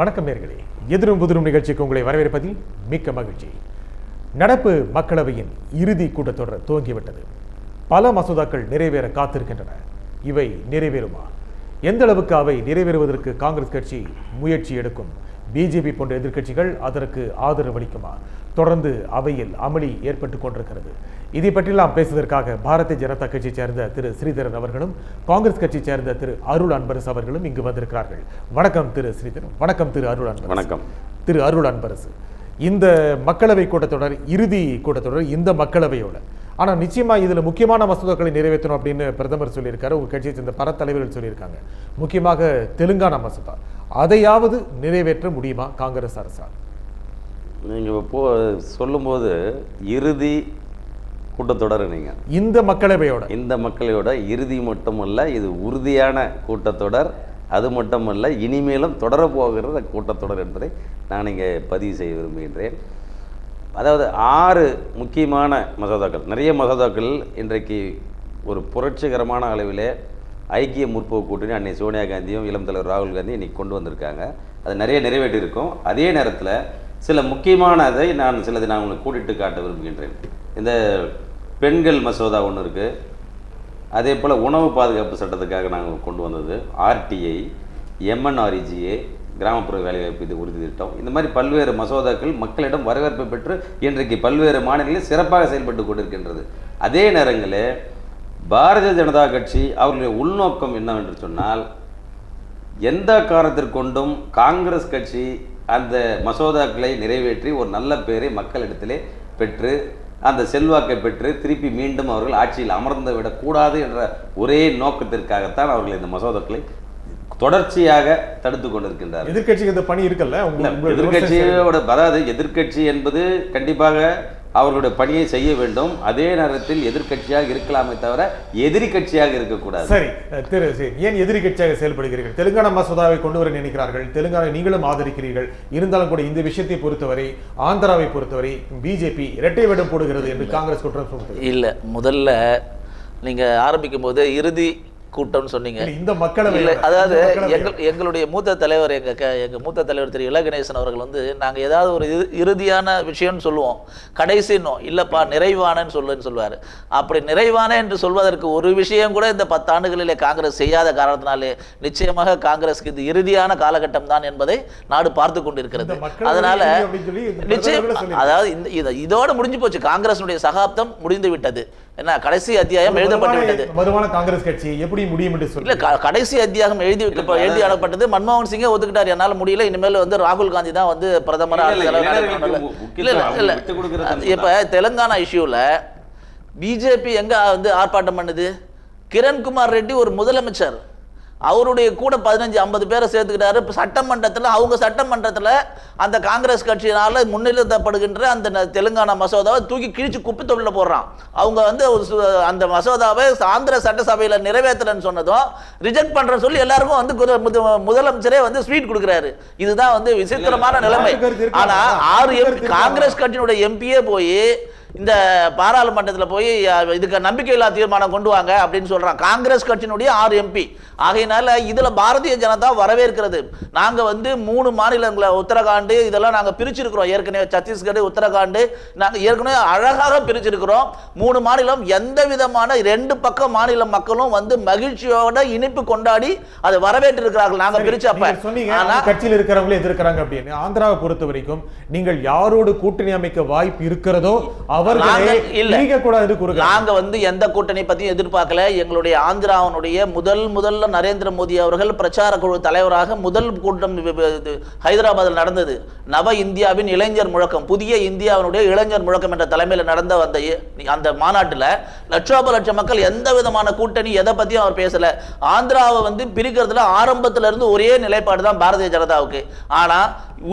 வணக்கம் நேயர்களே, எதிரும் புதிரும் நிகழ்ச்சிக்கு உங்களை வரவேற்பதில் மிக்க மகிழ்ச்சி. நடப்பு மக்களவையின் இறுதி கூட்டத்தொடர் துவங்கிவிட்டது. பல மசோதாக்கள் நிறைவேற காத்திருக்கின்றன. இவை நிறைவேறுமா? எந்த அளவுக்கு அவை நிறைவேறுவதற்கு காங்கிரஸ் கட்சி முயற்சி எடுக்கும்? பிஜேபி போன்ற எதிர்க்கட்சிகள் அதற்கு ஆதரவு அளிக்குமா? தொடர்ந்து அவையில் அமளி ஏற்பட்டுக் கொண்டிருக்கிறது. இதை பற்றியெல்லாம் பேசுவதற்காக பாரதிய ஜனதா கட்சியை சேர்ந்த திரு ஸ்ரீதரன் அவர்களும் காங்கிரஸ் கட்சியை சேர்ந்த திரு அருள் அன்பரசு அவர்களும் இங்கு வந்திருக்கிறார்கள். வணக்கம் திரு ஸ்ரீதரன். வணக்கம் திரு அருள் அன்பரசு. வணக்கம் திரு அருள் அன்பரசு. இந்த மக்களவை கூட்டத்தொடர் இறுதி கூட்டத்தொடர் இந்த மக்களவையோட, ஆனால் நிச்சயமா இதுல முக்கியமான மசோதாக்களை நிறைவேற்றணும் அப்படின்னு பிரதமர் சொல்லியிருக்காரு. உங்க கட்சியை சேர்ந்த பல தலைவர்கள் சொல்லியிருக்காங்க. முக்கியமாக தெலுங்கானா மசோதா, அதையாவது நிறைவேற்ற முடியுமா காங்கிரஸ் அரசால்? நீங்கள் இப்போ சொல்லும்போது இறுதி கூட்டத்தொடர், நீங்கள் இந்த மக்களவையோட இறுதி மட்டுமல்ல, இது உறுதியான கூட்டத்தொடர். அது மட்டுமல்ல, இனிமேலும் தொடரப்போகிற கூட்டத்தொடர் என்பதை நான் இங்கே பதிவு செய்ய விரும்புகின்றேன். அதாவது 6 முக்கியமான மசோதாக்கள், நிறைய மசோதாக்கள் இன்றைக்கு ஒரு புரட்சிகரமான அளவிலே ஐக்கிய முற்போக்கு கூட்டணி அன்னை சோனியா காந்தியும் இளம் தலைவர் ராகுல் காந்தியும் இன்றைக்கி கொண்டு வந்திருக்காங்க. அது நிறைய நிறைவேற்றியிருக்கும். அதே நேரத்தில் சில முக்கியமானதை நான் உங்களுக்கு கூட்டிட்டு காட்ட விரும்புகின்றேன். இந்த பெண்கள் மசோதா ஒன்று இருக்குது. அதே போல் உணவு பாதுகாப்பு சட்டத்துக்காக நாங்கள் கொண்டு வந்தது ஆர்டிஐ, எம்என்ஆர்இஜிஏ, கிராமப்புற வேலைவாய்ப்பு இது உறுதி திட்டம். இந்த மாதிரி பல்வேறு மசோதாக்கள் மக்களிடம் வரவேற்பை பெற்று இன்றைக்கு பல்வேறு மாநிலங்களில் சிறப்பாக செயல்பட்டு கொண்டிருக்கின்றது. அதே நேரங்களில் பாரதிய ஜனதா கட்சி அவர்களுடைய உள்நோக்கம் என்னவென்று சொன்னால், எந்த காரணத்திற்கொண்டும் காங்கிரஸ் கட்சி அந்த மசோதாக்களை நிறைவேற்றி ஒரு நல்ல பேரை மக்களிடத்திலே பெற்று அந்த செல்வாக்கை பெற்று திருப்பி மீண்டும் அவர்கள் ஆட்சியில் அமர்ந்து விடக்கூடாது என்ற ஒரே நோக்கத்திற்காகத்தான் அவர்கள் இந்த மசோதாக்களை தொடர்ச்சியாக தடுத்து கொண்டிருக்கின்றார். எதிர்கட்சிக்கு இந்த பணி இருக்கல்ல, எதிர்கட்சியோட, அதாவது எதிர்கட்சி என்பது கண்டிப்பாக அவர்களுடைய பணியை செய்ய வேண்டும். அதே நேரத்தில் எதிர்கட்சியாக இருக்கலாமே தவிர எதிரி கட்சியாக இருக்கக்கூடாது. சரி திரு, ஏன் எதிரி கட்சியாக செயல்படுகிறீர்கள்? தெலுங்கானா மசோதாவை கொண்டு வர நினைக்கிறார்கள், தெலுங்கானா நீங்களும் ஆதரிக்கிறீர்கள். இருந்தாலும் கூட இந்த விஷயத்தை பொறுத்தவரை, ஆந்திராவை பொறுத்தவரை பிஜேபி இரட்டை வேடம் போடுகிறது என்று காங்கிரஸ் குற்றம் சொல்கிறது. இல்ல, முதல்ல நீங்க ஆரம்பிக்கும் போது இறுதி கூட்டம்னு சொன்னீங்க. இந்த மக்களவை, அதாவது எங்களுடைய மூத்த தலைவர், எங்க மூத்த தலைவர் திரு இலகணேசன் அவர்கள் வந்து, நாங்க ஏதாவது ஒரு இறுதியான விஷயம்னு சொல்லுவோம், கடைசின்னு இல்லப்பா நிறைவானன்னு சொல்லுவாரு. அப்படி நிறைவான என்று சொல்வதற்கு ஒரு விஷயம் கூட இந்த 10 ஆண்டுகளிலே காங்கிரஸ் செய்யாத காரணத்தினாலே நிச்சயமாக காங்கிரஸ்க்கு இது இறுதியான காலகட்டம் தான் என்பதை நாடு பார்த்து கொண்டிருக்கிறது. அதனால நிச்சயம், அதாவது இதோட முடிஞ்சு போச்சு. காங்கிரஸுடைய சகாப்தம் முடிந்து விட்டது. என்ன, கடைசி அத்தியாயம் எழுதப்பட்டு விட்டது. வருமான காங்கிரஸ் கட்சி எப்படி முடியும் என்று சொல்லி, இல்ல, கடைசி அத்தியாயம் எழுதி அடப்பட்டது. மன்மோகன் சிங்கே ஒத்துக்கிட்டார், என்னால முடியல, இனிமேல் வந்து ராகுல் காந்தி தான் வந்து பிரதமரா. இப்ப தெலுங்கானா இஷ்யூல பிஜேபி எங்க வந்து ஆர்ப்பாட்டம் பண்ணுது? கிரண்குமார் ரெட்டி ஒரு முதலமைச்சர், அவருடைய கூட 15-50 பேரை சேர்த்துக்கிட்டாரு. சட்டமன்றத்தில், அவங்க சட்டமன்றத்தில் அந்த காங்கிரஸ் கட்சியினால முன்னிறுத்தப்படுகின்ற அந்த தெலுங்கானா மசோதாவை தூக்கி கிழிச்சு குப்பை தொழில போடுறான். அவங்க வந்து அந்த மசோதாவை ஆந்திர சட்டசபையில் நிறைவேற்றலன்னு சொன்னதும் ரிஜெக்ட் பண்றேன்னு சொல்லி எல்லாருக்கும் வந்து முதலமைச்சரே வந்து ஸ்வீட் கொடுக்குறாரு. இதுதான் வந்து விசித்திரமான நிலைமை. ஆனா 6 காங்கிரஸ் கட்சியினுடைய எம்பியே போய் இந்த பாராளுமன்றத்தில் போய் இதுக்கு நம்பிக்கையில்லா தீர்மானம் கொண்டு வாங்க அப்படின்னு சொல்றாங்க. காங்கிரஸ் கட்சியினுடைய 6 எம்பி. ஆகையினால இதுல பாரதிய ஜனதா வரவேற்கிறது. நாங்க வந்து 3 மாநிலங்களை, உத்தரகாண்ட் இதெல்லாம் நாங்க பிரிச்சிருக்கிறோம் ஏற்கனவே. சத்தீஸ்கர், உத்தரகாண்ட் நாங்க ஏற்கனவே அழகாக பிரிச்சிருக்கிறோம். 3 மாநிலம் எந்த விதமான 2 பக்க மாநில மக்களும் வந்து மகிழ்ச்சியோட இனிப்பு கொண்டாடி அதை வரவேற்று இருக்கிறார்கள். நாங்க பிரிச்சப்ப கட்சியில் இருக்கிறவங்களே எதிர்க்கிறாங்க அப்படின்னு. ஆந்திராவை பொறுத்த வரைக்கும் நீங்கள் யாரோடு கூட்டணி அமைக்க வாய்ப்பு இருக்கிறதோ நாங்க வந்து எந்த கூட்டணி பத்தியும் எதிர்பார்க்கல. எங்களுடைய ஆந்திராவுடைய முதல்ல நரேந்திர மோடி அவர்கள் பிரச்சார குழு தலைவராக முதல் கூட்டம் ஹைதராபாத்தில் நடந்தது. நவ இந்தியாவின் இளைஞர் முழக்கம், புதிய இந்தியாவினுடைய இளைஞர் முழக்கம் என்ற தலைமையில் நடந்த அந்த மாநாட்டில் லட்சோப மக்கள் எந்த விதமான கூட்டணி எதை பத்தியும் அவர் பேசல. ஆந்திராவை வந்து பிரிக்கிறதுல ஆரம்பத்துல இருந்து ஒரே நிலைப்பாடு தான் பாரதிய ஜனதாவுக்கு. ஆனா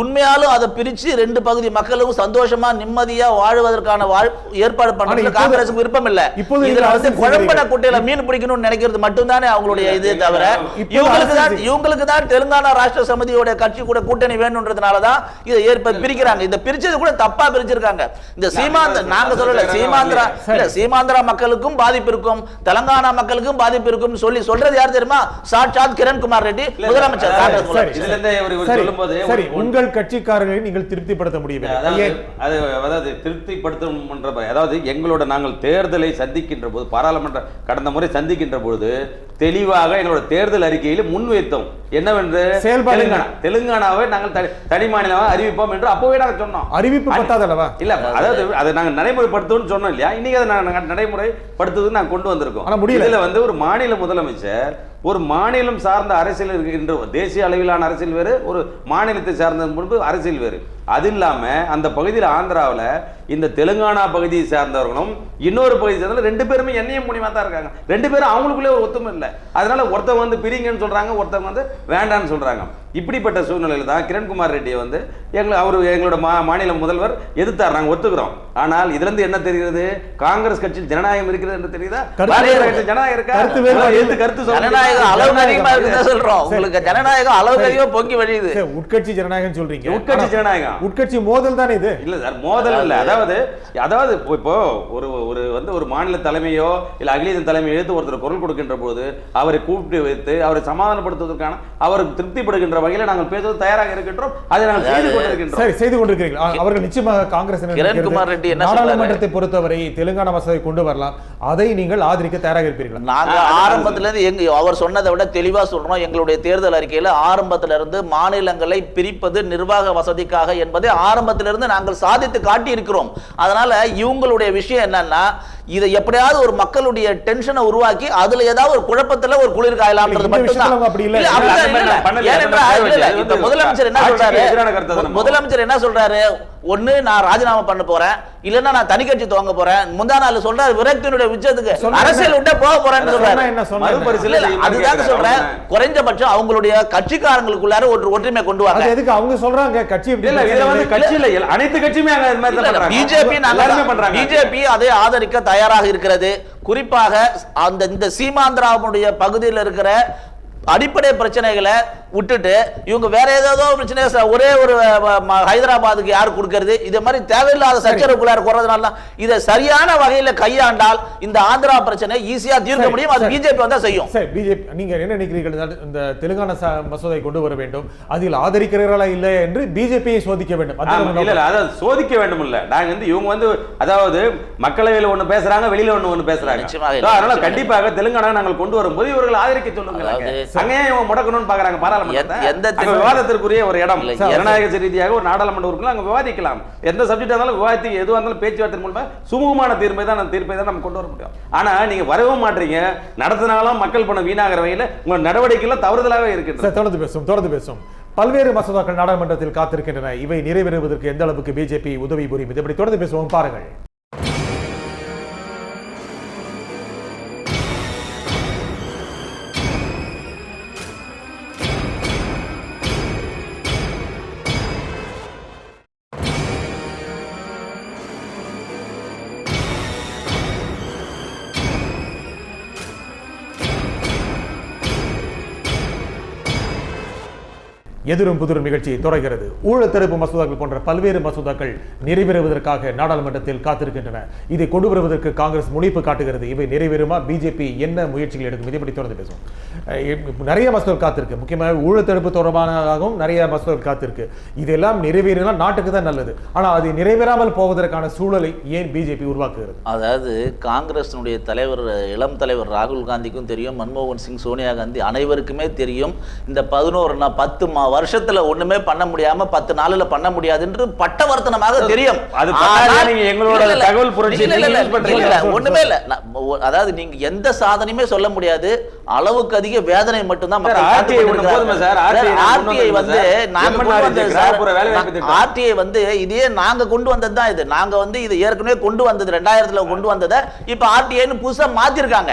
உண்மையாலும் அதை பிரிச்சு 2 பகுதி மக்களும் சந்தோஷமா நிம்மதியா வாழ்வதற்கான ஏற்பாடு பண்றதுல காங்கிரஸுக்கு விருப்பம் இல்ல. இதுல வந்து குழம்பன குட்டையில மீன் பிடிக்கணும்னு நினைக்கிறது மட்டும்தானே அவங்களுடைய இதே தவிர இவங்களுக்கு தான் தெலுங்கானா ராஷ்டிர சமிதியோட கட்சி கூட கூட்டணி வேணும்ன்றதுனாலதான் இதை பிரிக்கிறாங்க. இந்த பிரிச்சது கூட தப்பா பிரிச்சிருக்காங்க. இந்த நாங்க சொல்லல சீமாந்திரா மக்களுக்கும் பாதிப்பு இருக்கும், தெலுங்கானா மக்களுக்கும் பாதிப்பு இருக்கும் சொல்லி சொல்றது யார் தெரியுமா? சாட்சாத் கிரண்குமார் ரெட்டி முதலமைச்சர். உங்கள் கட்சிக்காரர்களை நீங்கள் திருப்திப்படுத்த முடியவில்லை. அதாவது திருப்திப்படுத்தும், அதாவது எங்களோட நாங்கள் தேர்தலை சந்திக்கின்ற போது, பாராளுமன்ற கடந்த முறை சந்திக்கின்ற பொழுது தெளிவாக எங்களோட தேர்தல் அறிக்கையில் முன்வைத்தோம் என்னவென்று தெலுங்கானாவை நாங்கள் தனி மாநிலமாக அறிவிப்போம் என்று அப்பவே நாங்கள் சொன்னோம். அறிவிப்பு பத்தாதல்லவா? இல்ல, அதாவது அதை நாங்கள் நடைமுறைப்படுத்துவோம்னு சொன்னோம் இல்லையா? இன்னைக்கு அதை நாங்கள் நடைமுறைப்படுத்துவதுன்னு நாங்கள் கொண்டு வந்திருக்கோம். இதுல வந்து ஒரு மாநில முதலமைச்சர் ஒரு மாநிலம் சார்ந்த அரசியல் இருக்கின்ற, தேசிய அளவிலான அரசியல் வேறு, ஒரு மாநிலத்தை சார்ந்த முன்பு அரசியல் வேறு. அது இல்லாம அந்த பகுதியில் ஆந்திராவில் இந்த தெலுங்கானா பகுதியை சார்ந்தவர்களும் இன்னொரு பகுதியை சேர்ந்த 2 பேருமே எண்ணெயும் மூலியமா தான் இருக்காங்க. 2 பேரும் அவங்களுக்குள்ளே ஒரு ஒத்துமை இல்லை. அதனால ஒருத்தவங்க வந்து பிரிங்கன்னு சொல்றாங்க, ஒருத்தவங்க வந்து வேண்டான்னு சொல்றாங்க. இப்படிப்பட்ட சூழ்நிலையில் தான் கிரண்குமார் ரெட்டியை வந்து எங்களோட மாநில முதல்வர் எதிர்த்தார். நாங்கள் ஒத்துக்கிறோம். ஆனால் இதுல இருந்து என்ன தெரிகிறது? காங்கிரஸ் கட்சியில் ஜனநாயகம் இருக்கிறது என்று தெரியுதா? ஜனநாயகம் இருக்கா? கருத்து சொல்றோம். உங்களுக்கு ஜனநாயகம் அளவுக்கு அதிகமா பொங்கி வழியுது. உட்கட்சி ஜனநாயகம் சொல்றீங்க. உட்கட்சி ஜனநாயகம், உட்கட்சி மோதல் தானே இது? இல்ல சார், மோதல் இல்ல. அதாவது இப்போ ஒரு மாநில தலைமையோ இல்ல அகில தலைமையோ எடுத்து ஒருத்தர் குரல் கொடுக்கின்ற போது அவரை கூப்பிட்டு வைத்து அவரை சமாதானப்படுத்துவதற்கான அவருக்கு திருப்திப்படுகின்ற வகையில் நாங்கள் பேசுவது தயாராக இருக்கின்றோம். அதை நாங்கள் செய்து கொண்டிருக்கின்றோம். சரி, செய்து கொண்டிருக்கிறீர்கள். அவர்கள் நிச்சயமாக காங்கிரஸ் நாடாளுமன்றத்தை பொறுத்தவரை தெலுங்கானா மசோதாவை கொண்டு வரலாம், அதை நீங்கள் ஆதரிக்க தயாராக இருப்பீர்கள்? நாங்க ஆரம்பத்துல இருந்து அவர் சொன்னதை விட தெளிவா சொல்றோம். எங்களுடைய தேர்தல் அறிக்கையில ஆரம்பத்துல இருந்து மாநிலங்களை பிரிப்பது நிர்வாக வசதிக்காக என்பதை ஆரம்பத்திலிருந்து நாங்கள் சாதித்து காட்டி இருக்கிறோம். அதனால இவங்களுடைய விஷயம் என்னன்னா, இதை எப்படியாவது ஒரு மக்களுடைய டென்ஷனை உருவாக்கி அதுல ஏதாவது ஒரு குழப்பத்துல ஒரு குளிர் காயலாம்ன்றது மட்டும்தான். முதலமைச்சர் என்ன சொல்றாரு? ஒண்ணு, நான் ராஜினாமா பண்ண போறேன், இல்லன்னா நான் தனி கட்சி துவங்க போறேன். முந்தா நாள் சொல்றாரு விரக்தியினுடைய உச்சத்துக்கு அரசியல் விட்டு போக போறேன்னு சொல்றாரு. அதுதான் சொல்றேன், குறைஞ்சபட்சம் அவங்களுடைய கட்சிக்காரங்களுக்குள்ளார ஒரு ஒற்றுமை கொண்டு வர. எதுக்கு அவங்க சொல்றாங்க கட்சி அனைத்து கட்சியுமே பிஜேபி அதை ஆதரிக்க தயாராக இருக்கிறது. குறிப்பாக இந்த சீமாந்திராவுடைய பகுதியில் இருக்கிற அடிப்படை பிரச்சனைகளை விட்டுட்டு இவங்க வேற ஏதோ பிரச்சனை, ஒரே ஒரு ஹைதராபாத்துக்கு யார் கொடுக்கிறது, இது மாதிரி தேவையில்லாத சச்சரவுக்குள்ளார போறதுனால இதை சரியான வகையில கையாண்டால் இந்த ஆந்திரா பிரச்சனை ஈஸியா தீர்க்க முடியும். அது பிஜேபி வந்தா செய்யும். சரி, பிஜேபி நீங்க என்ன நினைக்கிறீர்கள்? இந்த தெலுங்கானா மசோதை கொண்டு வர வேண்டும், அதில் ஆதரிக்கிறீர்களா இல்லை என்று பிஜேபியை சோதிக்க வேண்டும். அதாவது சோதிக்க வேண்டும் இல்ல, நாங்க வந்து இவங்க வந்து அதாவது மக்களவையில் ஒண்ணு பேசுறாங்க, வெளியில ஒண்ணு பேசுறாங்க. அதனால கண்டிப்பாக தெலுங்கானா நாங்கள் கொண்டு வரும்போது இவர்கள் ஆதரிக்க சொல்லுங்க. முடக்கணும்னு பாக்குறாங்க பாராளுமன்றத்தை. விவாதத்திற்குரிய ஒரு இடம் ஜனநாயக ரீதியாக ஒரு நாடாளுமன்ற உறுப்பினர் அங்க விவாதிக்கலாம். எந்த சப்ஜெக்ட் இருந்தாலும் விவாதித்து எதுவாக இருந்தாலும் பேச்சுவார்த்தை மூலமா சுமூகமான தீர்ப்பை தான் நம்ம கொண்டு வர முடியும். ஆனா நீங்க வரவும் மாட்டீங்க. நடத்தினாலும் மக்கள் பணம் வீணாகிற வகையில் உங்க நடவடிக்கைகள் தவறுதலாக இருக்கு. தொடர்ந்து பேசும். பல்வேறு மசோதாக்கள் நாடாளுமன்றத்தில் காத்திருக்கின்றன. இவை நிறைவேறுவதற்கு எந்த அளவுக்கு பிஜேபி உதவி புரியும்? இப்படி தொடர்ந்து பேசுவோம், பாருங்கள். எதிரும் புதிரும் நிகழ்ச்சி தொடர்கிறது. ஊழல் தடுப்பு மசோதாக்கள் போன்ற பல்வேறு மசோதாக்கள் நிறைவேறுவதற்காக நாடாளுமன்றத்தில் காத்திருக்கின்றன. இதை கொண்டு வருவதற்கு காங்கிரஸ் முனைப்பு காட்டுகிறது. இவை நிறைவேறுமா? பிஜேபி என்ன முயற்சிகள் எடுக்கும்? இதை பற்றி தொடர்ந்து பேசுவோம். நிறைய மசோதாக்கள் காத்திருக்கு. முக்கியமாக ஊழல் தடுப்பு தொடர்பானதாகவும் நிறைய மசோதாக்கள் காத்திருக்கு. இதெல்லாம் நிறைவேறினால் நாட்டுக்கு தான் நல்லது. ஆனால் அது நிறைவேறாமல் போவதற்கான சூழலை ஏன் பிஜேபி உருவாக்குகிறது? அதாவது காங்கிரஸினுடைய தலைவர், இளம் தலைவர் ராகுல் காந்திக்கும் தெரியும், மன்மோகன் சிங், சோனியா காந்தி அனைவருக்குமே தெரியும், இந்த 10 வருஷத்துல ஒண்ணுமே பண்ண முடியாம 10 நாள்ல பண்ண முடியாது என்று பட்டவர்த்தனமாக தெரியும். ஒண்ணுமே இல்ல. அதாவது நீங்க எந்த சாதனையுமே சொல்ல முடியாது. அளவுக்கு அதிக வேதனை மட்டும்தான் ஆர்டிஐ வந்து இதே நாங்க கொண்டு வந்ததுதான். இது நாங்க வந்து இது ஏற்கனவே கொண்டு வந்தது 2000 கொண்டு வந்ததை இப்ப ஆர்டிஐன்னு புதுசா மாத்திருக்காங்க.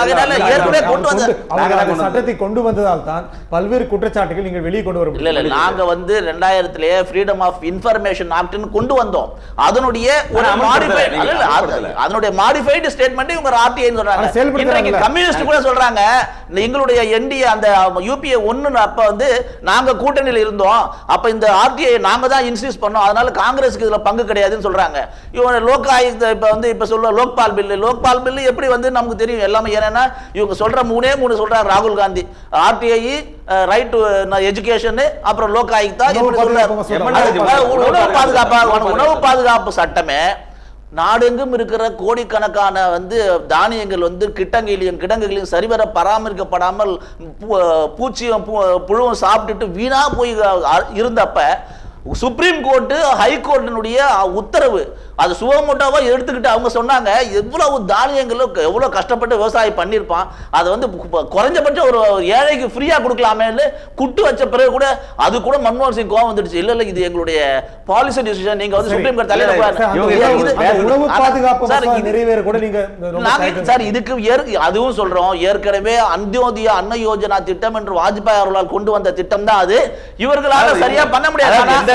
அதனால ஏற்கனவே கொண்டு வந்த சட்டத்தை கொண்டு வந்ததால் தான் பல்வேறு குற்றச்சாட்டுகள் நீங்கள் வெளியே கொண்டு வர இல்ல இல்ல நாங்க வந்து 2000 ஃப்ரீடம் ஆஃப் இன்ஃபர்மேஷன் ஆக்ட்னு கொண்டு வந்தோம். அதனுடைய ஒரு மாடிஃபைட் அதனுடைய மாடிஃபைடு ஸ்டேட்மெண்ட் இவங்க ஆர்டிஐன்னு சொல்றாங்க. இன்றைக்கு கம்யூனிஸ்ட் கூட சொல்றாங்க எங்களுடைய என்டிஏ அந்த யூபிஏ 1 அப்ப வந்து நாங்க கூட்டணியில் இருந்தோம், அப்ப இந்த ஆர்டிஐ நாங்க தான் இன்சிஸ்ட் பண்ணோம், அதனால காங்கிரஸ்க்கு இதுல பங்கு கிடையாதுன்னு சொல்றாங்க. இவங்க லோக் ஆயுக்த இப்ப சொல்ல லோக்பால் பில் எப்படி வந்து நமக்கு தெரியும் எல்லாமே. ஏன்னா இவங்க சொல்ற மூணு சொல்றாங்க ராகுல் Gandhi, RTI, right to education, அப்புறம் லோக் ஆயுக்தா. உணவு பாதுகாப்பு சட்டமே நாடெங்கும் இருக்கிற கோடிக்கணக்கான வந்து தானியங்கள் வந்து கிடங்குகளையும் சரிவர பராமரிக்கப்படாமல் பூச்சியும் புழுவும் சாப்பிட்டுட்டு வீணா போய் இருந்தப்ப சுப்ரீம் கோர்ட்டு ஹைகோர்ட்டினுடைய உத்தரவு அது சுவமோட்டோவா எடுத்துக்கிட்டு அவங்க சொன்னாங்க எவ்வளவு தானியங்களும் எவ்வளவு கஷ்டப்பட்டு விவசாயம் பண்ணியிருப்பான், அதை வந்து குறைஞ்சபட்சம் ஒரு ஏழைக்கு ஃப்ரீயா கொடுக்கலாமே குட்டு வச்ச பிறகு கூட அது கூட மன்மோகன் சிங் கோவம் வந்துடுச்சு. இல்ல இது எங்களுடைய பாலிசி டிசிஷன், நீங்க வந்து சுப்ரீம் கோர்ட் தலையில சார் இதுக்கு அதுவும் சொல்றோம். ஏற்கனவே அந்தியோதய அன்ன யோஜனா திட்டம் என்று வாஜ்பாய் அவர்களால் கொண்டு வந்த திட்டம் தான் அது. இவர்களால சரியா பண்ண முடியாது.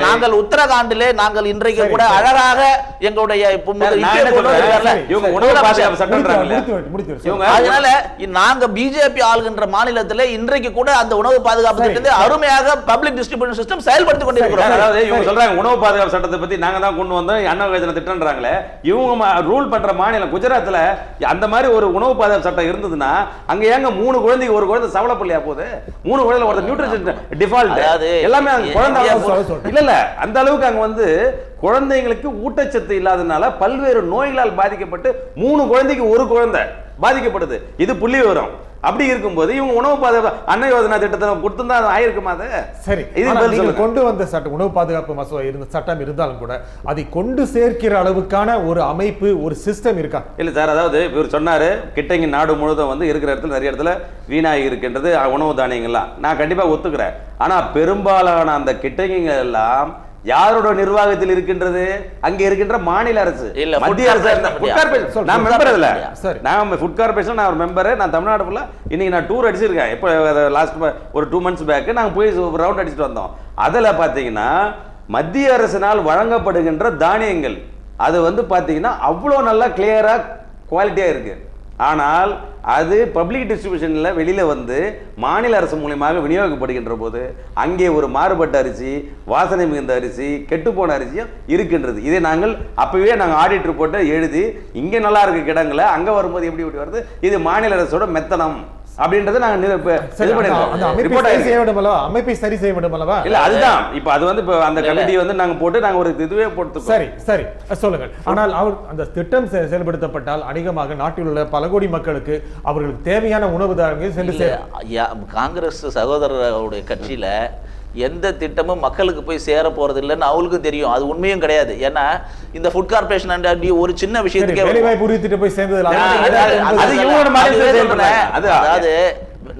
நாங்கள் உத்தரகாண்டிலே நாங்கள் இன்றைக்கு கூட அழகாக எங்களுடைய அதனால நாங்க பிஜேபி ஆளுகின்ற மாநிலத்தில் இன்றைக்கு கூட அந்த உணவு பாதுகாப்பு திட்டத்தை அருமையாக பப்ளிக் டிஸ்ட்ரிபியூஷன் சிஸ்டம் செயல்படுத்திக் கொண்டிருக்கிறோம். அதாவது இவங்க சொல்றாங்க உணவு பாதுகாப்பு சட்டத்தை பத்தி நாங்க தான் கொண்டு வந்தோம் அன்ன யோஜனா திட்டம்ன்றாங்களே. இவங்க ரூல் பண்ற மாநிலம் குஜராத்ல அந்த மாதிரி ஒரு உணவு பாதுகாப்பு சட்டம் இருந்ததுன்னா அங்க ஏங்க 3 குழந்தைக்கு ஒரு குழந்தை சவளப்பள்ளியா போகுது, 3 குழந்தைல ஒரு நியூட்ரிஷன் டிஃபால்ட் எல்லாமே குழந்தை இல்ல அந்த அளவுக்கு அங்க வந்து குழந்தைங்களுக்கு ஊட்டச்சத்து இல்லாதனால பல்வேறு நோய்களால் பாதிக்கப்பட்டு 3 குழந்தைக்கு ஒரு குழந்தை பாதிக்கப்படுது. இது புள்ளி விவரம். அப்படி இருக்கும்போது இவங்க உணவு பாதுகாப்பு அன்ன யோஜனா திட்டத்தை கொடுத்திருந்தா அது ஆயிருக்குமா? அது சரி, இது கொண்டு வந்த சட்டம் உணவு பாதுகாப்பு மசோதா இருந்த சட்டம் இருந்தாலும் கூட அதை கொண்டு சேர்க்கிற அளவுக்கான ஒரு அமைப்பு ஒரு சிஸ்டம் இருக்கா? இல்ல சார், அதாவது இவர் சொன்னாரு கிட்டங்க நாடு முழுவதும் வந்து இருக்கிற இடத்துல நிறைய இடத்துல வீணாகி இருக்கின்றது உணவு தானியங்கள்லாம். நான் கண்டிப்பா ஒத்துக்கிறேன். ஆனா பெரும்பாலான அந்த கிட்டங்க எல்லாம் யாரோட நிர்வாகத்தில் இருக்கின்றது? அங்க இருக்கின்ற மாநில அரசு, மத்திய அரசு. நான் மெம்பர் இல்ல, நான் ஃபுட் கார்பரேஷன் நான் ஒரு மெம்பர். நான் தமிழ்நாடு ஃபுல்லா இன்னைக்கு நான் டூர் அடிச்சிருக்கேன். இப்போ லாஸ்ட் ஒரு 2 months பேக் நாங்க போய் ரவுண்ட் அடிச்சுட்டு வந்தோம். அதுல பாத்தீங்கன்னா மத்திய அரசினால் வழங்கப்படுகின்ற தானியங்கள் அது வந்து பாத்தீங்கன்னா அவ்வளவு நல்லா கிளியரா குவாலிட்டியா இருக்கு. ஆனால் அது பப்ளிக் டிஸ்ட்ரிபியூஷன்ல வெளியில வந்து மாநில அரசு மூலமாக விநியோகிக்கப்படுகின்ற போது அங்கே ஒரு மாறுபட்ட அரிசி, வாசனை மிகுந்த அரிசி, கெட்டுப்போன அரிசியும் இருக்கின்றது. இதை நாங்கள் அப்பவே நாங்கள் ஆடிட் ரிப்போர்ட்டை எழுதி இங்கே நல்லா இருக்க கிடங்களை அங்க வரும்போது எப்படி வருது, இது மாநில அரசோட மெத்தனம் அப்படின்றது நாங்க அமைப்பை சரி செய்ய வேண்டும் அல்லவா? இல்ல அதுதான் இப்ப அது வந்து அந்த கமிட்டி வந்து நாங்க போட்டு நாங்க ஒரு இதுவே போட்டு சரி சரி சொல்லுங்கள். ஆனால் அவர் அந்த திட்டம் செயல்படுத்தப்பட்டால் அநேகமாக நாட்டில் உள்ள பல கோடி மக்களுக்கு அவர்களுக்கு தேவையான உணவு தானியங்கள் சென்று சேரும். காங்கிரஸ் சகோதரருடைய கட்சியில எந்த திட்டமும் மக்களுக்கு போய் சேர போறது இல்லைன்னு அவங்களுக்கும் தெரியும். அது உண்மையும் கிடையாது. ஏன்னா இந்த ஃபுட் கார்பரேஷன் ஒரு சின்ன விஷயத்துக்கு வேலைவாய்ப்பு உறுதிட்டு போய் சேர்ந்தது அதாவது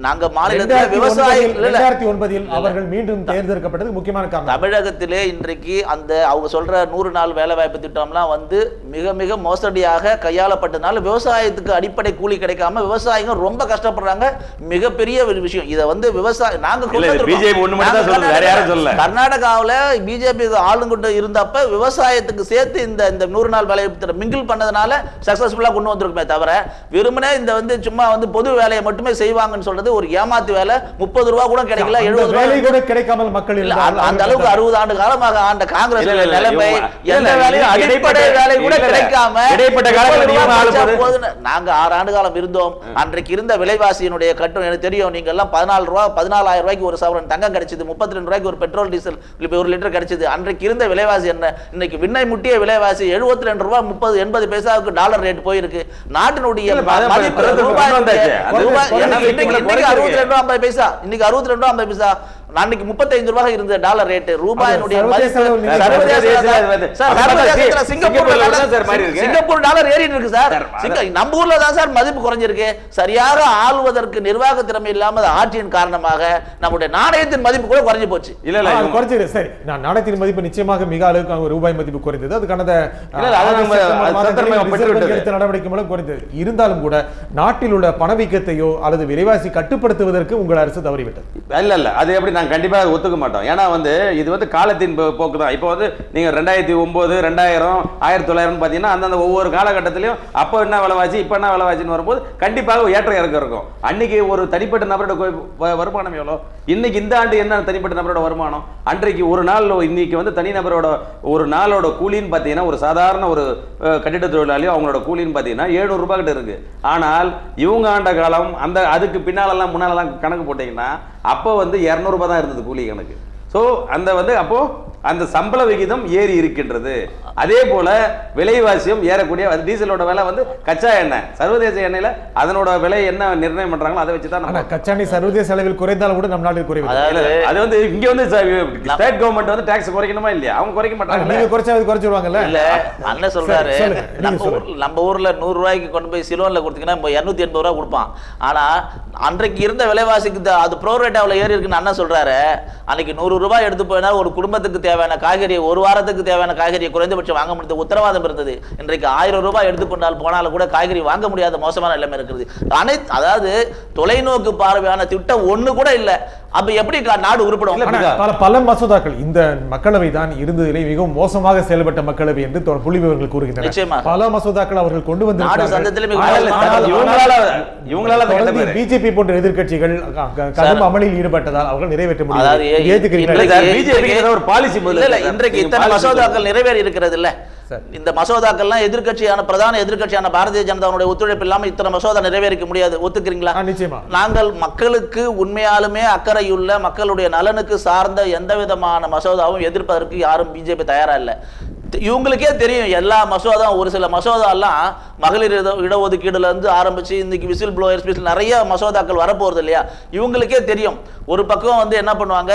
நாங்க மாநிலத்தில் விவசாயம் 2009 அவர்கள் மீண்டும் தேர்ந்தெடுக்கப்பட்டது முக்கியமான காரணம். தமிழகத்திலே இன்றைக்கு அந்த அவங்க சொல்ற 100 நாள் வேலை வாய்ப்பு திட்டம்லாம் வந்து மிக மிக மோசடியாக கையாளப்பட்டதுனால விவசாயத்துக்கு அடிப்படை கூலி கிடைக்காம விவசாயிங்க ரொம்ப கஷ்டப்படுறாங்க. மிகப்பெரிய ஒரு விஷயம். இதை வந்து விவசாயம் நாங்க கர்நாடகாவில் பிஜேபி ஆளுங்கிட்ட இருந்தப்ப விவசாயத்துக்கு சேர்த்து இந்த 100 நாள் வேலை திட்டம் மிங்கிள் பண்ணதுனால சக்சஸ்ஃபுல்லா கொண்டு வந்திருக்குமே தவிர வெறுமனே இந்த வந்து சும்மா வந்து பொது வேலையை மட்டுமே செய்வாங்கன்னு சொல்றது ஒரு ஏமாத்து வேலை. 30 ரூபாய் கூட கிடைக்கல, 70 ரூபாய் கூட கிடைக்காமல் மக்கள் அந்த அளவுக்கு 60 ஆண்டு காலமாக ஆண்ட காங்கிரஸ் நிலைமை எந்த வேலையும் அடிப்படை வேலை கூட கிடைக்காம நாங்க 6 ஆண்டு காலம் இருந்தோம். அன்றைக்கு இருந்த விலைவாசியினுடைய கட்டம் எனக்கு தெரியும். நீங்க எல்லாம் 14,000 ரூபாய்க்கு ஒரு சவரன் தங்கம் கிடைச்சது, 32 ரூபாய்க்கு ஒரு பெட்ரோல் டீசல் 1 லிட்டர் கிடைச்சது. அன்றைக்கு இருந்த விலைவாசி என்ன? இன்னைக்கு விண்ணை முட்டிய விலைவாசி 72 ரூபாய் 30-80 பைசாவுக்கு டாலர் ரேட் போயிருக்கு. நாட்டினுடைய மதிப்பு ரூபாய் இன்னைக்கு 62 ரூபாய் 50 பைசா, இன்னைக்கு 62 ரூபாய் 50 பைசா. அன்னைக்கு 35 ரூபாய் இருந்த டாலர் ரேட், ரூபாயினுடைய மதிப்பு சிங்கப்பூர் டாலர் ஏறிட்டு இருக்கு சார். நம்ம ஊர்ல தான் சார் மதிப்பு குறைஞ்சிருக்கு. சரியாக ஆளுவதற்கு நிர்வாக திறமை இல்லாம ஆட்சியின் காரணமாக நம்முடைய நாணயத்தின் மதிப்பு கூட குறைஞ்சு போச்சு. இல்ல குறைஞ்சிருக்கு. சரி, நான் நாணயத்தின் மதிப்பு நிச்சயமாக மிக அளவுக்கு ரூபாய் மதிப்பு குறைந்தது. அது கடந்த நடவடிக்கை மூலம் குறைந்தது. இருந்தாலும் கூட நாட்டில் உள்ள பணவீக்கத்தையோ அல்லது விலைவாசி கட்டுப்படுத்துவதற்கு உங்கள் அரசு தவறிவிட்டது. இல்ல அது எப்படி நான் கண்டிப்பா ஒத்துக்க மாட்டோம். ஏன்னா இது காலத்தின் போக்கு தான். இப்போ நீங்க 2009, 2000, 1900 பாத்தீங்கன்னா அந்தந்த ஒவ்வொரு காலகட்டத்திலையும் அப்போ என்ன விலைவாசி இப்ப என்ன விலைவாசின்னு வரும்போது கண்டிப்பாக ஏற்ற இறக்கம் இருக்கும். அன்னைக்கு ஒரு தனிப்பட்ட நபரோட வருமானம் எவ்வளவு, இன்னைக்கு இந்த ஆண்டு என்ன தனிப்பட்ட நபரோட வருமானம், அன்றைக்கு ஒரு நாள் இன்னைக்கு தனிநபரோட ஒரு நாளோட கூலின்னு பாத்தீங்கன்னா ஒரு சாதாரண ஒரு கட்டிட தொழிலாளியோ அவங்களோட கூலின்னு பாத்தீங்கன்னா 700 ரூபாய் கிட்ட இருக்கு. ஆனால் இவங்க ஆண்ட காலம் அதுக்கு பின்னாலெல்லாம் முன்னாலெல்லாம் கணக்கு போட்டீங்கன்னா அப்போ 200 ரூபாய் தான் இருந்தது கூலி கணக்கு. ஸோ அப்போ அந்த சம்பள விகிதம் ஏறி இருக்கின்றது. அதே போல விலைவாசியும் ஏறக்கூடிய டீசலோட விலை கச்சா எண்ணெய், சர்வதேச எண்ணெயில அதனோட விலை என்ன நிர்ணயம் பண்றாங்களோ அதை வச்சு தான் நம்ம கச்சா எண்ணெய் சர்வதேச அளவில் குறைந்தாலும் கூட நம்ம நாட்டில் குறைவு. அது இங்க ஸ்டேட் கவர்மெண்ட் டாக்ஸ் குறைக்கணுமா இல்லையா? அவங்க குறைக்க மாட்டாங்க. நீங்க குறைச்சிருவாங்கல்ல. இல்ல அண்ணன் சொல்றாரு நம்ம ஊர்ல 100 ரூபாய்க்கு கொண்டு போய் சிலோன்ல கொடுத்தீங்கன்னா 280 ரூபாய் கொடுப்பான். ஆனா அன்றைக்கு இருந்த விலைவாசிக்கு அது ப்ரோரேட்டாவில் ஏறி இருக்குன்னு அண்ணன் சொல்றாரு. அன்னைக்கு 100 ரூபாய் எடுத்து போயினா ஒரு குடும்பத்துக்கு தேவையான காய்கறி, ஒரு வாரத்துக்கு தேவையான காய்கறி குறைந்தபட்சம் வாங்க முடியாது உத்தரவாதம் இருந்தது. இன்றைக்கு 1000 ரூபாய் எடுத்துக்கொண்டால் போனாலும் கூட காய்கறி வாங்க முடியாத மோசமான நிலைமை இருக்கிறது. அதாவது தொலைநோக்கு பார்வையான திட்டம் ஒண்ணு கூட இல்ல. அப்ப எப்படி நாடு உருப்படும்? பல மசோதாக்கள் இந்த மக்களவை தான் இருந்ததிலே மிகவும் மோசமாக செயல்பட்ட மக்களவை என்று புள்ளிவிவரங்கள் கூறுகின்றன. பல மசோதாக்கள் அவர்கள் கொண்டு வந்து பிஜேபி போன்ற எதிர்க்கட்சிகள் கடும் அமளியில் ஈடுபட்டதால் அவர்கள் நிறைவேற்ற முடியாது. ஒரு பாலிசி இன்றைக்கு இத்தனை மசோதாக்கள் நிறைவேறி இருக்கிறது இல்ல. இந்த மசோதாக்கள்லாம் எதிர்க்கட்சியான பிரதான எதிர்க்கட்சியான பாரதிய ஜனதாவுடைய ஒத்துழைப்பு இல்லாம இத்தனை மசோதா நிறைவேறிக்க முடியாது. ஒத்துக்கிறீங்களா? நாங்கள் மக்களுக்கு உண்மையாலுமே அக்கறையுள்ள மக்களுடைய நலனுக்கு சார்ந்த எந்த விதமான மசோதாவும் எதிர்ப்பதற்கு யாரும் பிஜேபி தயாரா இல்லை. இவங்களுக்கே தெரியும் எல்லா மசோதா, ஒரு சில மசோதா எல்லாம் மகளிர் இடஒதுக்கீடுல இருந்து ஆரம்பிச்சு இன்னைக்கு விசில் ப்ளோயர்ஸ் நிறைய மசோதாக்கள் வரப்போறது இல்லையா? இவங்களுக்கே தெரியும். ஒரு பக்கம் என்ன பண்ணுவாங்க,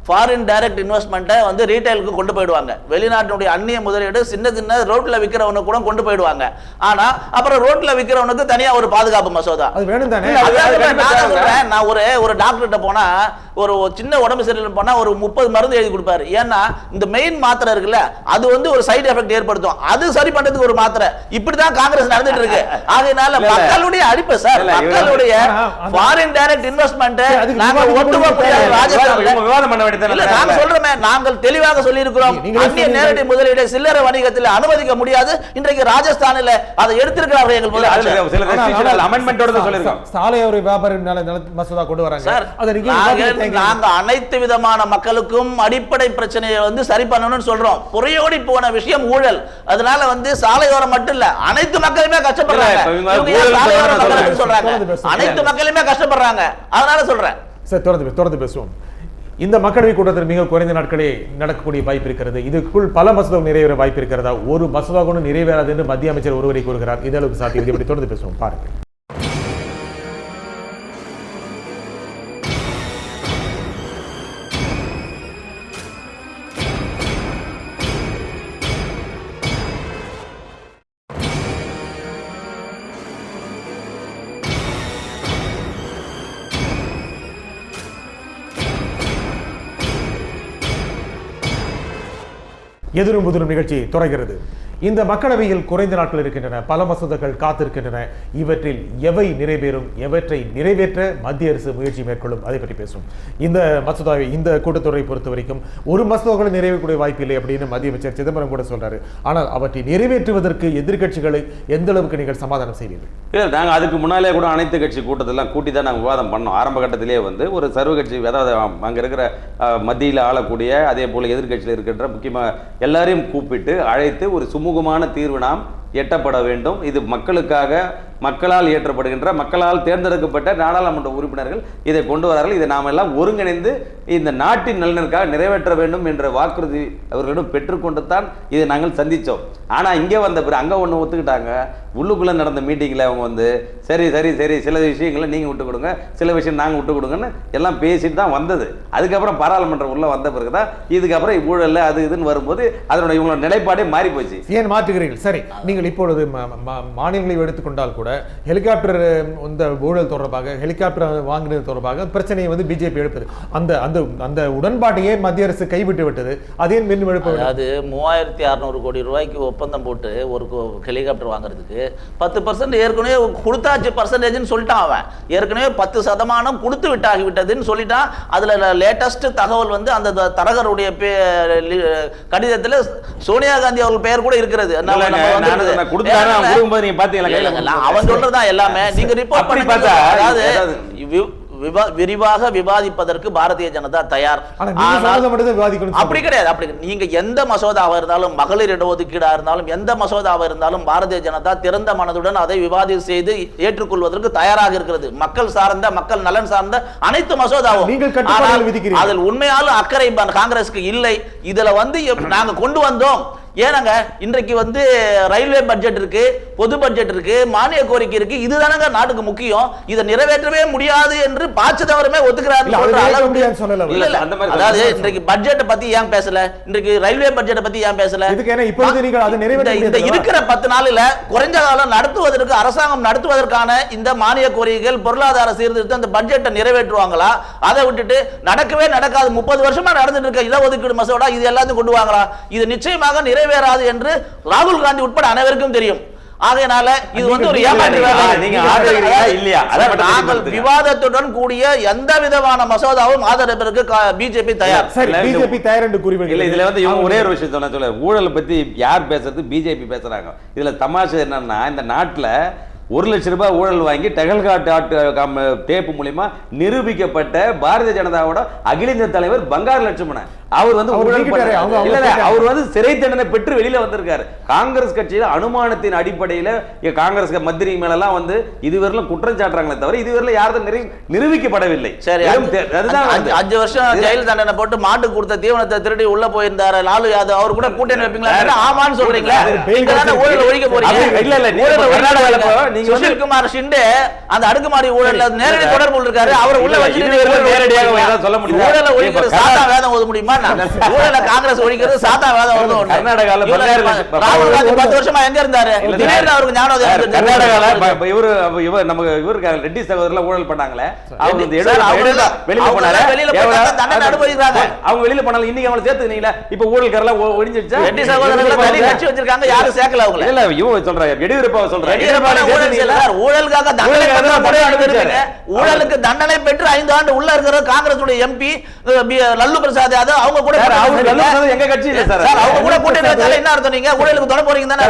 ஃபாரின் டைரக்ட் இன்வெஸ்ட்மெண்ட்டை ரீட்டைலுக்கு கொண்டு போயிடுவாங்க. வெளிநாட்டினுடைய அந்நிய முதலீடு சின்ன சின்ன ரோட்ல விற்கிறவனுக்கு கூட கொண்டு போயிடுவாங்க. ஆனா அப்புறம் ரோட்ல விற்கிறவனுக்கு தனியா ஒரு பாதுகாப்பு மசோதா அது வேணும் தானே. நான் ஒரு டாக்டர்கிட்ட போனா, ஒரு சின்ன உடம்பு சரியில்லை போனா ஒரு 30 மருந்து எழுதி கொடுப்பாரு. ஏன்னா இந்த மெயின் மாத்திரை இருக்குல்ல, அது ஒரு சைடு எஃபெக்ட் ஏற்படுத்தும். அது சரி பண்றதுக்கு ஒரு மாத்திரை. இப்படிதான் காங்கிரஸ் நடந்துட்டு இருக்கு. ஆகையினால மக்களுடைய அடிப்பு சார், மக்களுடைய ஃபாரின் டைரக்ட் இன்வெஸ்ட்மெண்ட் நாங்க ஒட்டுமா ராஜஸ்தான் நாங்கள் தெளிவாக சொல்லி இருக்கிறோம். அந்நிய நேரடி முதலீடு சில்லறை வணிகத்தில் அனுமதிக்க முடியாது. இன்றைக்கு ராஜஸ்தானில் அதை எடுத்திருக்கிறார்கள். எங்கள் சாலையோர வியாபார மசோதா கொண்டு வராங்க. நாங்க அனைத்து விதமான மக்களுக்கும் அடிப்படை பிரச்சனையை சரி பண்ணணும்னு சொல்றோம். புறையோடி போன விஷயம் ஊழல். அதனால சாலையோரம் மட்டும் இல்ல, அனைத்து மக்களுமே கஷ்டப்படுறாங்க. அனைத்து மக்களுமே கஷ்டப்படுறாங்க. அதனால சொல்றேன் சார், தொடர்ந்து பேசுவோம். இந்த மக்களவை கூட்டத்தில் மிக குறைந்த நாட்களே நடக்கக்கூடிய வாய்ப்பு இருக்கிறது. இதுக்குள் பல மசோதா நிறைவேற வாய்ப்பு இருக்கிறதா? ஒரு மசோதா கூட நிறைவேறாது என்று மத்திய அமைச்சர் ஒருவரை கூறுகிறார். இந்த அளவுக்கு சாத்தியம். இப்படி தொடர்ந்து பேசுவோம், பாருங்கள். எதிரும் புதிரும் நிகழ்ச்சி தொடர்கிறது. இந்த மக்களவையில் குறைந்த நாட்கள் இருக்கின்றன, பல மசோதாக்கள் காத்திருக்கின்றன. இவற்றில் எவை நிறைவேறும், எவற்றை நிறைவேற்ற மத்திய அரசு முயற்சி மேற்கொள்ளும், அதை பற்றி பேசும். இந்த மசோதாவை, இந்த கூட்டத்தொடரை பொறுத்த வரைக்கும் ஒரு மசோதாக்களை நிறைவேறக்கூடிய வாய்ப்பு இல்லை அப்படின்னு மத்திய அமைச்சர் சிதம்பரம் கூட சொல்றாரு. ஆனால் அவற்றை நிறைவேற்றுவதற்கு எதிர்க்கட்சிகளை எந்த அளவுக்கு நீங்கள் சமாதானம் செய்வீர்கள்? இல்லை, நாங்கள் அதுக்கு முன்னாலே கூட அனைத்து கட்சி கூட்டத்தெல்லாம் கூட்டி தான் நாங்கள் விவாதம் பண்ணோம். ஆரம்ப கட்டத்திலே ஒரு சர்வ கட்சி, அதாவது அங்கே இருக்கிற மத்தியில் ஆளக்கூடிய அதே போல் எதிர்கட்சியில் இருக்கின்ற முக்கியமாக எல்லாரையும் கூப்பிட்டு அழைத்து ஒரு சுமூகமான தீர்வு நாம் எட்டப்பட வேண்டும். இது மக்களுக்காக மக்களால் இயற்றப்படுகின்ற மக்களால் தேர்ந்தெடுக்கப்பட்ட நாடாளுமன்ற உறுப்பினர்கள் இதை கொண்டு வரார்கள். இதை நாம் எல்லாம் ஒருங்கிணைந்து இந்த நாட்டின் நலனுக்காக நிறைவேற்ற வேண்டும் என்ற வாக்குறுதி அவர்களிடம் பெற்றுக்கொண்டு தான் இதை நாங்கள் சந்தித்தோம். ஆனால் இங்கே வந்த பிறகு அங்கே ஒன்று ஒத்துக்கிட்டாங்க. உள்ளுக்குள்ளே நடந்த மீட்டிங்கில் அவங்க வந்து சரி சரி சரி சில விஷயங்களை நீங்கள் விட்டு கொடுங்க, சில விஷயம் நாங்கள் விட்டு கொடுங்கன்னு எல்லாம் பேசிட்டு தான் வந்தது. அதுக்கப்புறம் பாராளுமன்றம் உள்ளே வந்த பிறகு தான் இதுக்கப்புறம் ஊழல் அது இதுன்னு வரும்போது அதனோட இவங்களோட நிலைப்பாடே மாறி போச்சு. ஏன் மாற்றுகிறீர்கள்? சரி, நீங்கள் இப்பொழுது மாநிலங்களை எடுத்துக்கொண்டால் கூட ஹெலிகாப்டர் இந்த ஊழல் தொடர்பாக ஹெலிகாப்டர் வாங்கினது தொடர்பாக பிரச்சனையை வந்து பிஜேபி எழுப்புது. அந்த அந்த அந்த உடன்பாட்டையே மத்திய அரசு கைவிட்டு விட்டது. அதே மீண்டும் எழுப்ப அது 3600 கோடி ரூபாய்க்கு ஒப்பந்தம் போட்டு ஒரு ஹெலிகாப்டர் வாங்குறதுக்கு 10% ஏற்கனவே கொடுத்தாச்சு பர்சன்டேஜ்னு சொல்லிட்டான். அவன் ஏற்கனவே 10% கொடுத்து விட்டாகிவிட்டதுன்னு சொல்லிட்டான். அதுல லேட்டஸ்ட் தகவல் வந்து அந்த தரகருடைய கடிதத்தில் சோனியா காந்தி அவர்கள் பெயர் கூட இருக்கிறது. அவன் சொல்றதுதான் எல்லாமே. நீங்க ரிப்போர்ட் பண்ணி பார்த்தா அதாவது விரிவாக விவாதிப்பதற்கு பாரதிய ஜனதா தயார். அப்படி கிடையாது. அப்படி நீங்க எந்த மசோதாவா இருந்தாலும், மகளிர் இடஒதுக்கீடா இருந்தாலும், எந்த மசோதாவா இருந்தாலும் பாரதிய ஜனதா திறந்த மனதுடன் அதை விவாதம் செய்து ஏற்றுக்கொள்வதற்கு தயாராக இருக்கிறது. மக்கள் சார்ந்த, மக்கள் நலன் சார்ந்த அனைத்து மசோதாவும். அதில் உண்மையாலும் அக்கறை காங்கிரஸுக்கு இல்லை. இதுல வந்து நாங்க கொண்டு வந்தோம். ஏனாங்க இன்றைக்கு வந்து ரயில்வே பட்ஜெட் இருக்கு, பொது பட்ஜெட் இருக்கு, மானிய கோரிக்கை இருக்கு. இதுதானங்க நாட்டுக்கு முக்கியம். இதை நிறைவேற்றவே முடியாது என்று பாச்சதவருமே ஒத்துக்கிறாரு. அதாவது இன்றைக்கு பட்ஜெட் பத்தி ஏன் பேசல, இன்றைக்கு ரயில்வே பட்ஜெட் பத்தி ஏன் பேசல? இந்த இருக்கிற 10 நாளில் குறைஞ்ச காலம் நடத்துவதற்கு, அரசாங்கம் நடத்துவதற்கான இந்த மானிய கோரிக்கைகள், பொருளாதார சீர்திருத்தம், இந்த பட்ஜெட்டை நிறைவேற்றுவாங்களா? அதை விட்டுட்டு நடக்கவே நடக்காது 30 வருஷமா நடந்துட்டு இருக்க இடஒதுக்கீடு மசோதா இது எல்லாத்தையும் கொண்டு வாங்களா? இது நிச்சயமாக நிறைவேறாது என்று ராகுல் காந்தி உட்பட அனைவருக்கும் தெரியும். ஆகையினால இது வந்து ஒரு ஏமாற்று வேலை. நாங்கள் விவாதத்துடன் கூடிய எந்த விதமான மசோதாவும் ஆதரவிற்கு பிஜேபி தயார். பிஜேபி தயார் என்று கூறுவீங்க. இதுல வந்து இவங்க ஒரே ஒரு விஷயம் சொல்ல, ஊழல் பத்தி யார் பேசுறது? பிஜேபி பேசுறாங்க. இதுல தமாஷை என்னன்னா, இந்த நாட்டுல 1 லட்சம் ரூபாய் ஊழல் வாங்கி டெகல்காட் டேப்பு மூலியமா நிரூபிக்கப்பட்ட பாரதிய ஜனதாவோட அகில இந்திய தலைவர் பங்காரு லட்சுமணன் அவர் வந்து அவர் வந்து சிறை தண்டனை பெற்று வெளியில வந்திருக்காரு. காங்கிரஸ் கட்சியில அனுமானத்தின் அடிப்படையில காங்கிரஸ் மந்திரி மேல எல்லாம் வந்து இதுவரையிலும் குற்றம் சாட்டுறாங்களே தவிர இதுவரையில யாரும் நிரூபிக்கப்படவில்லை. சரி, 5 வருஷம் ஜெயில் தண்டனை போட்டு மாட்டு கொடுத்த தீவனத்தை திருடி உள்ள போயிருந்தாரு லாலு யாதவ். அவர் கூட கூட்டணி வைப்பீங்களா? ஆமான்னு சொல்றீங்களா? ஊழல் ஒழிக்க போறீங்க. இல்ல இல்ல, சுஷில் குமார் ஷிண்டே அந்த அடுக்குமாடி ஊழல்ல நேரடி தொடர்பு இருக்காரு. அவர் உள்ள வச்சு நேரடியாக சொல்ல முடியும். ஊழலை ஒழிக்கிறது சாதா வேதம் ஓத முடியுமா? ஊழலை காங்கிரஸ் ஒழிக்கிறது சாதா வேதம் ஓத முடியும். கர்நாடகால ராகுல் காந்தி 10 வருஷமா எங்க இருந்தாரு? திடீர்னு அவருக்கு ஞானோதயம். கர்நாடகால இவர் நம்ம இவருக்கு ரெட்டி சகோதரர்ல ஊழல் பண்ணாங்களே, அவங்க வெளியில போனாரு, தண்டனை அனுபவிக்கிறாங்க. அவங்க வெளியில போனாலும் இன்னைக்கு அவங்கள சேர்த்துனீங்களா? இப்ப ஊழல்காரலாம் ஒழிஞ்சிடுச்சா? ரெட்டி சகோதரர்கள் தனி கட்சி வச்சிருக்காங்க, யாரும் சேர்க்கல அவங்க. இல்ல இவன் சொல்றாரு, எடியூரப்பா சொல்றாரு ஊழலுக்காக ஊழலுக்கு தண்டனை பெற்று 5 ஆண்டு உள்ள இருக்கிற காங்கிரஸ் எம்பி லல்லு பிரசாத் யாதவ் அவங்க கூட எங்க கட்சி அவங்க கூட கூட்டணி வச்சால என்ன அர்த்தம்? நீங்க ஊழலுக்கு தொட போறீங்க தானே?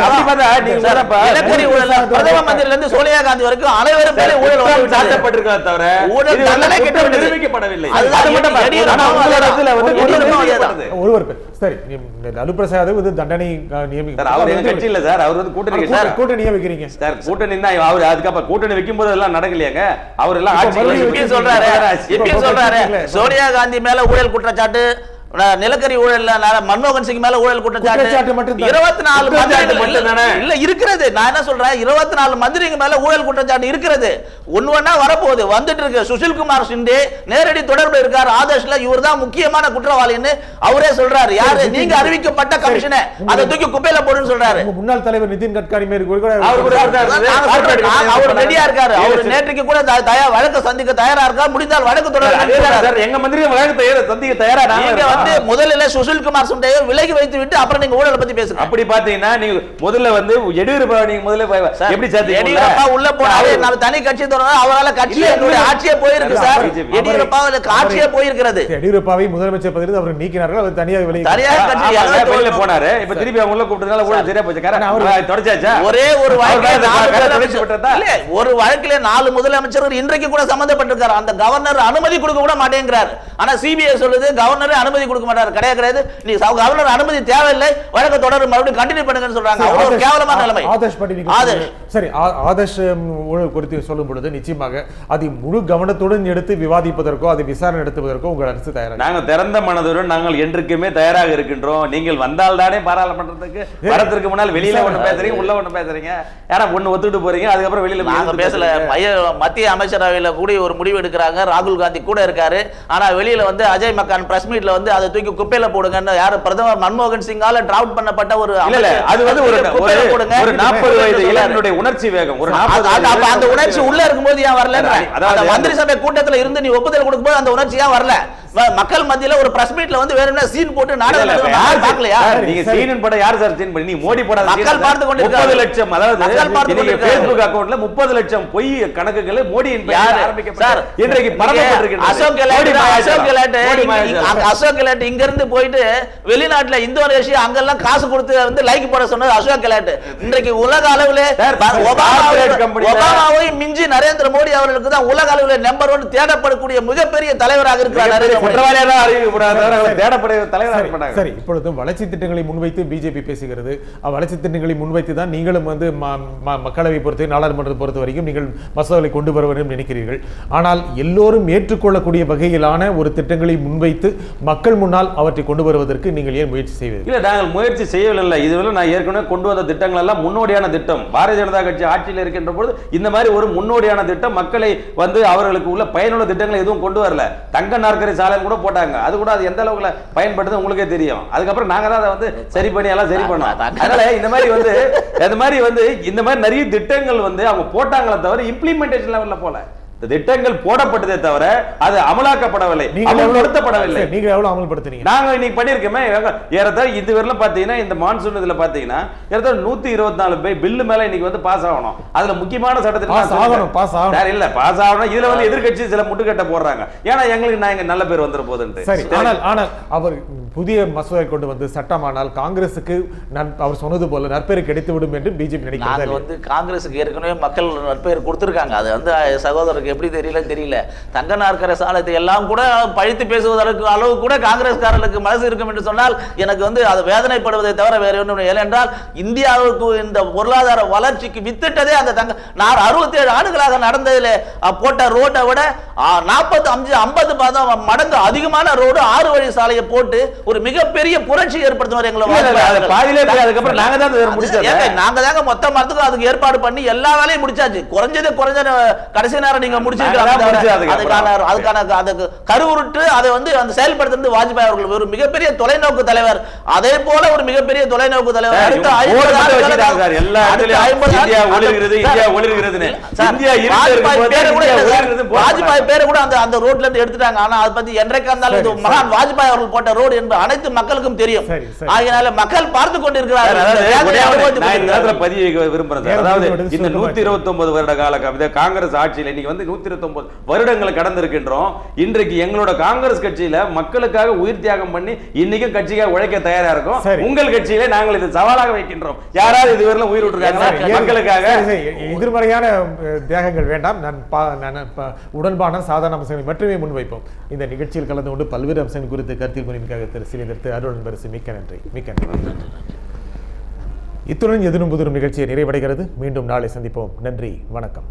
பிரதம மந்திரில இருந்து சோனியா காந்தி வரைக்கும் அனைவரும் பேரை ஊழல் சாட்டப்பட்டிருக்காங்க தவிர ஊழல் தண்டனை நிரூபிக்கப்படவில்லை. ஒருவர் சரி, லல்லு பிரசாத் யாதவ் இது தண்டனை கட்சி இல்ல சார், அவர் வந்து கூட்டணி நியமிக்கிறீங்க சார். கூட்டணி அவர் அதுக்கப்புறம் கூட்டணி வைக்கும் போது எல்லாம் நடக்கலையாங்க. அவர் எல்லாம் சொல்றாரு சோனியா காந்தி மேல ஊழல் குற்றச்சாட்டு, நிலக்கரி ஊழல், மன்மோகன் சிங் மேல ஊழல் குற்றச்சாட்டு 24 இல்ல இருக்கிறது. நான் என்ன சொல்றேன், 24 மந்திரிங்க மேல ஊழல் குற்றச்சாட்டு இருக்கிறது. ஒண்ணா வரப்போகுது, வந்துட்டு இருக்கு. சுஷில் குமார் ஷிண்டே நேரடி தொடர்பு இருக்காரு ஆதர்ஷ்ல. இவர் தான் முக்கியமான குற்றவாளின்னு அவரே சொல்றாரு. யாரு? நீங்க அறிவிக்கப்பட்ட கமிஷனை அதை தூக்கி குப்பையில போடுன்னு சொல்றாரு. முன்னாள் தலைவர் நிதின் கட்கரி அவர் ரெடியா இருக்காரு. அவர் நேற்றுக்கு கூட வழக்கு சந்திக்க தயாரா இருக்காரு. முடிந்தால் வழக்கு தொடர் எங்க மந்திரி வழக்கு சந்திக்க தயாரா. முதல்ல சுஷில் குமார் ஷிண்டேயை விலகி வைத்து விட்டு அப்புறம் நீங்க ஊழலை பத்தி பேசுங்க. அப்படி பாத்தீங்கன்னா நீங்க முதல்ல வந்து எடியூரப்பா நீங்க முதல்ல எப்படி சாத்தியம்? எடியூரப்பா உள்ள போனாரு, நான் தனி கட்சி தொடர்ந்து அவரால கட்சியே ஆட்சியே போயிருக்கு சார். எடியூரப்பா ஆட்சியே போயிருக்கிறது. எடியூரப்பாவை முதலமைச்சர் பதவியில் அவர் நீக்கினார்கள், அவர் தனியாக விலகி தனியாக கட்சி வெளியில போனாரு. இப்ப திருப்பி அவங்க உள்ள கூப்பிட்டதால ஊழல் சரியா போச்சு. தொடச்சாச்சா? ஒரே ஒரு வழக்கிலே 4 முதலமைச்சர் இன்றைக்கு கூட சம்பந்தப்பட்டிருக்காரு. அந்த கவர்னர் அனுமதி கொடுக்க கூட மாட்டேங்கிறார். ஆனா சிபிஐ சொல்லுது கவர்னர் அனுமதி கொடுக்க மாட்டார். கிடையாது, நீ கவர்னர் அனுமதி தேவையில்லை, வழக்கு தொடர் மறுபடியும் கண்டினியூ பண்ணுங்கன்னு சொல்றாங்க. அவ்வளவு கேவலமான நிலைமை. சரி, ஆதர்ஷ் ஊழல் குறித்து சொல்லும் பொழுது நிச்சயமாக அதை முழு கவனத்துடன் எடுத்து விவாதிப்பதற்கோ அதை விசாரணை நடத்துவதற்கோ உங்கள் அரசு தயாராக? நாங்கள் திறந்த மனதுடன் நாங்கள் என்றைக்குமே தயாராக இருக்கின்றோம். நீங்கள் வந்தால் தானே பாராளுமன்றத்துக்கு வரதுக்கு முன்னால் வெளியில ஒண்ணு பேசுறீங்க, உள்ள ஒண்ணு பேசுறீங்க, யாரா ஒண்ணு ஒத்துட்டு போறீங்க, அதுக்கப்புறம் வெளியில நாங்க பேசல. மத்திய அமைச்சரவையில கூட ஒரு முடிவு எடுக்கிறாங்க, ராகுல் காந்தி கூட இருக்காரு. ஆனா வெளியில வந்து அஜய் மக்கான் பிரஸ் மீட்ல வந்து அதை தூக்கி குப்பையில போடுங்கன்னு யாரு பிரதமர் மன்மோகன் சிங்கால டிராவுட் பண்ணப்பட்ட ஒரு அது வந்து ஒரு 40 வயது இளைஞனுடைய உணர்ச்சி வேகம். ஒரு அந்த உணர்ச்சி உள்ள இருக்கும்போது ஏன் வரல? மந்திரி சபை கூட்டத்துல இருந்து நீ ஒப்புதல் கொடுக்கும்போது அந்த உணர்ச்சி ஏன் வரல? மக்கள் மத்தியில ஒரு பிரஸ் மீட்ல வந்து வேற என்ன சீன் போட்டு நாடகம் பார்க்கலையா? நீங்க சீன் போட யார் சார் சீன் பண்ணி? நீ மோடி போடாத. மக்கள் பார்த்து கொண்டு 30 லட்சம், அதாவது நீங்க Facebook அக்கவுண்ட்ல 30 லட்சம் பொய் கணக்குகளை மோடியின் பெயரில் ஆரம்பிக்கப்பட்ட இன்றைக்கு பரப்பப்பட்டிருக்கிறது. அசோக் கெலாட் இங்க இருந்து போயிட்டு வெளிநாட்டுல இந்தோனேஷியா அங்கெல்லாம் காசு கொடுத்து வந்து லைக் போட சொன்னது அசோக் கெலாட். இன்றைக்கு உலக அளவிலே ஒபாமாவை மிஞ்சி நரேந்திர மோடி அவர்களுக்கு தான் உலக அளவிலே நம்பர் 1 தேடப்படக்கூடிய மிகப்பெரிய தலைவராக இருக்கிறார். சரி, இப்பொழுது வளர்ச்சி திட்டங்களை முன்வைத்து பிஜேபி பேசுகிறது. வளர்ச்சி திட்டங்களை முன்வைத்து தான் நீங்களும் வந்து மக்களவை பொறுத்து நாடாளுமன்றத்தை பொறுத்த வரைக்கும் நீங்கள் மசோதாவை கொண்டு வர வேண்டும் நினைக்கிறீர்கள். ஆனால் எல்லோரும் ஏற்றுக்கொள்ளக்கூடிய வகையிலான ஒரு திட்டங்களை முன்வைத்து மக்கள் முன்னால் அவற்றை கொண்டு வருவதற்கு நீங்கள் ஏன் முயற்சி செய்வீர்கள்? இல்ல, நாங்கள் முயற்சி செய்யவில்லை. இதுவரை நான் ஏற்கனவே கொண்டு வந்த திட்டங்கள் எல்லாம் முன்னோடியான திட்டம். பாரதிய ஜனதா கட்சி ஆட்சியில் இருக்கின்ற பொழுது இந்த மாதிரி ஒரு முன்னோடியான திட்டம், மக்களை வந்து அவர்களுக்கு உள்ள பயனுள்ள திட்டங்களை எதுவும் கொண்டு வரல. தங்க நாற்கரை சாலை கூட போட்டாங்க, அது கூட அது எந்த அளவுக்கு பயன்படுது உங்களுக்கே தெரியும். அதுக்கப்புறம் நாங்க தான் அதை வந்து சரி பண்ணி எல்லாம் சரி பண்ணோம். அதனால இந்த மாதிரி நிறைய திட்டங்கள் வந்து அவங்க போட்டாங்களே தவிர இம்ப்ளிமெண்டேஷன் லெவல்ல போல. திட்டங்கள் போடப்பட்டதே தவிர அது அமலாக்கப்படவில்லை, அமல்படுத்தப்படவில்லை. நீங்க எவ்வளவு அமல்படுத்துறீங்க? நாங்க இன்னைக்கு பண்ணிருக்கோமே ஏறத்தாழ இதுவரையிலும் பாத்தீங்கன்னா இந்த மான்சூன் இதுல பாத்தீங்கன்னா ஏறத்தாழ 124 பில்லு மேல இன்னைக்கு வந்து பாஸ் ஆகணும். அதுல முக்கியமான சட்டத்திட்டம் இல்ல பாஸ் ஆகணும். இதுல வந்து எதிர்கட்சி சில முட்டுக்கட்டை போடுறாங்க. ஏன்னா எங்களுக்கு நான் நல்ல பேர் வந்துட போகுது. சரி, ஆனால் அவர் புதிய மசோதாவை கொண்டு வந்து சட்டமானால் காங்கிரசுக்கு அவர் சொன்னது போல நற்பெயர் கிடைத்துவிடும் என்று பிஜேபி நினைக்கிறாங்க. வந்து காங்கிரசுக்கு ஏற்கனவே மக்கள் நற்பெயர் கொடுத்திருக்காங்க. அது வந்து சகோதரருக்கு எப்படி தெரியல. தங்க நாற்கரை சாலத்தை எல்லாம் கூட பழித்து பேசுவதற்கு அளவு கூட காங்கிரஸ்காரர்களுக்கு மனசு இருக்கும் என்று சொன்னால் எனக்கு வந்து அது வேதனைப்படுவதை தவிர வேற ஒன்றும் இல்லை. ஏனென்றால் இந்தியாவுக்கு இந்த பொருளாதார வளர்ச்சிக்கு வித்திட்டதே அந்த 67 ஆண்டுகளாக நடந்ததில் போட்ட ரோட்டை விட 45-50 மடங்கு அதிகமான ரோடு 6 வழி சாலையை போட்டு ஒரு மிகப்பெரிய புரட்சி ஏற்படுத்தினார். நாங்க தாங்க மொத்த மரத்துக்கு அதுக்கு ஏற்பாடு பண்ணி எல்லா வேலையும் முடிச்சாச்சு. குறைஞ்ச கடைசி நேரம் நீங்க கருவுருட்டு அதை வந்து அந்த செயல்படுத்துறது வாஜ்பாய் அவர்கள் ஒரு மிகப்பெரிய தொலைநோக்கு தலைவர். அதே போல ஒரு மிகப்பெரிய தொலைநோக்கு தலைவர். வாஜ்பாய் பேரை கூட அந்த ரோட்ல இருந்து எடுத்துட்டாங்க. ஆனா அதை பத்தி என்றைக்கா இருந்தாலும் மகான் வாஜ்பாய் அவர்கள் போட்ட ரோடு என்பது அனைத்து மக்களுக்கும் தெரியும். அதனால மக்கள் பார்த்து கொண்டிருக்கிறார்கள். விரும்புறேன். அதாவது இந்த 129 வருட கால காங்கிரஸ் ஆட்சியில் இன்னைக்கு வந்து 129 வருடங்களை கடந்திருக்கின்றோம். இன்றைக்கு எங்களோட காங்கிரஸ் கட்சியில மக்களுக்காக உயிர் தியாகம் பண்ணி இன்னைக்கும் கட்சிக்காக உழைக்க தயாரா இருக்கும். உங்கள் கட்சியில நாங்கள் இது சவாலாக வைக்கின்றோம். யாராவது இதுவரையிலும் உயிர் விட்டுருக்காங்களா மக்களுக்காக? எதிர்மறையான தியாகங்கள் வேண்டாம். நான் உடன்பான சாதாரண அம்சங்களை மட்டுமே முன்வைப்போம். இந்த நிகழ்ச்சியில் கலந்து கொண்டு பல்வேறு அம்சங்கள் குறித்து கருத்தில் கொண்டிருக்காக திரு சிலிந்தர் அருள் பரிசு மிக்க நன்றி. இத்துடன் எதிரும் புதிரும் நிகழ்ச்சியை நிறைவடைகிறது. மீண்டும் நாளை சந்திப்போம். நன்றி, வணக்கம்.